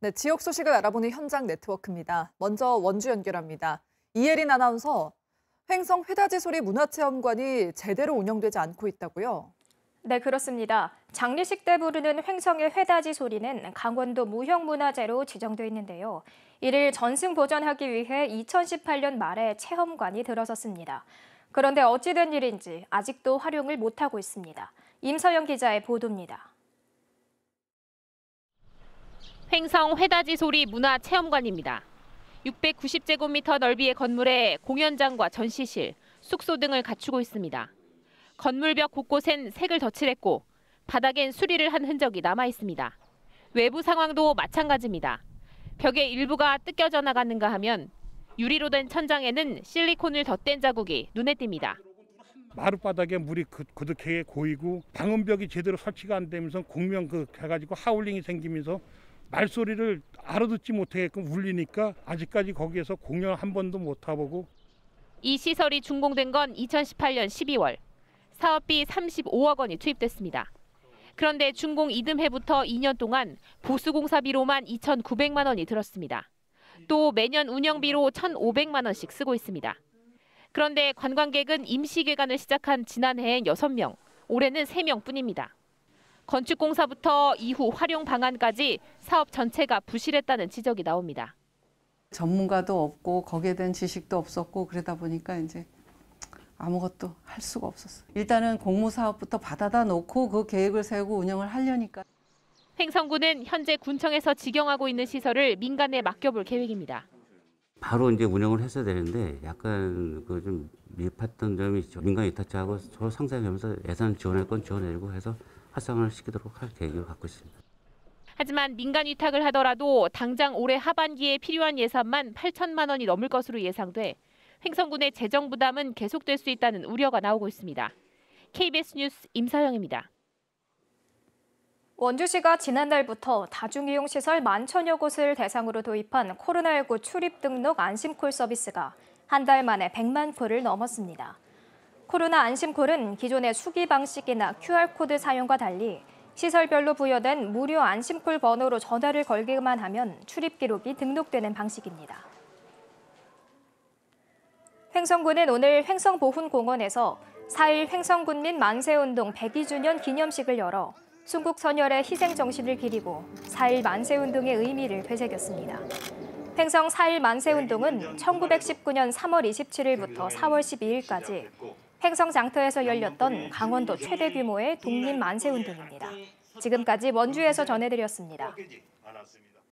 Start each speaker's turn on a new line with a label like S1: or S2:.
S1: 네, 지역 소식을 알아보는 현장 네트워크입니다. 먼저 원주 연결합니다. 이예린 아나운서, 횡성 회다지소리 문화체험관이 제대로 운영되지 않고 있다고요?
S2: 네, 그렇습니다. 장례식 때 부르는 횡성의 회다지 소리는 강원도 무형문화재로 지정돼 있는데요. 이를 전승 보전하기 위해 2018년 말에 체험관이 들어섰습니다. 그런데 어찌된 일인지 아직도 활용을 못하고 있습니다. 임서영 기자의 보도입니다.
S3: 횡성 회다지소리 문화체험관입니다. 690제곱미터 넓이의 건물에 공연장과 전시실, 숙소 등을 갖추고 있습니다. 건물벽 곳곳엔 색을 덧칠했고 바닥엔 수리를 한 흔적이 남아 있습니다. 외부 상황도 마찬가지입니다. 벽의 일부가 뜯겨져 나갔는가 하면 유리로 된 천장에는 실리콘을 덧댄 자국이 눈에 띕니다.
S4: 마룻바닥에 물이 그득하게 고이고 방음벽이 제대로 설치가 안 되면서 공명 해가지고 하울링이 생기면서 말소리를 알아듣지 못하게끔 울리니까 아직까지 거기에서 공연 한 번도 못 해보고.
S3: 이 시설이 준공된 건 2018년 12월. 사업비 35억 원이 투입됐습니다. 그런데 준공 이듬해부터 2년 동안 보수공사비로만 2,900만 원이 들었습니다. 또 매년 운영비로 1,500만 원씩 쓰고 있습니다. 그런데 관광객은 임시개관을 시작한 지난해엔 6명, 올해는 3명뿐입니다. 건축공사부터 이후 활용 방안까지 사업 전체가 부실했다는 지적이 나옵니다.
S5: 전문가도 없고 거기에 대한 지식도 없었고 그러다 보니까 이제 아무것도 할 수가 없었어요. 일단은 공모사업부터 받아다 놓고 그 계획을 세우고 운영을 하려니까.
S3: 횡성군은 현재 군청에서 직영하고 있는 시설을 민간에 맡겨볼 계획입니다.
S6: 바로 이제 운영을 했어야 되는데 약간 그 좀 밀팠던 점이 있죠. 민간 위탁자하고 서로 상생하면서 예산 지원할 건 지원해주고 해서 활성화를 시키도록 할 계획을 갖고 있습니다.
S3: 하지만 민간 위탁을 하더라도 당장 올해 하반기에 필요한 예산만 8천만 원이 넘을 것으로 예상돼 횡성군의 재정 부담은 계속될 수 있다는 우려가 나오고 있습니다. KBS 뉴스 임서영입니다.
S2: 원주시가 지난달부터 다중이용시설 11,000여 곳을 대상으로 도입한 코로나19 출입 등록 안심콜 서비스가 한 달 만에 100만 콜을 넘었습니다. 코로나 안심콜은 기존의 수기 방식이나 QR코드 사용과 달리 시설별로 부여된 무료 안심콜 번호로 전화를 걸기만 하면 출입 기록이 등록되는 방식입니다. 횡성군은 오늘 횡성보훈공원에서 4.1 횡성군민 만세운동 102주년 기념식을 열어 순국 선열의 희생 정신을 기리고 4.1 만세운동의 의미를 되새겼습니다. 횡성 4.1 만세운동은 1919년 3월 27일부터 4월 12일까지 횡성 장터에서 열렸던 강원도 최대 규모의 독립 만세운동입니다. 지금까지 원주에서 전해드렸습니다.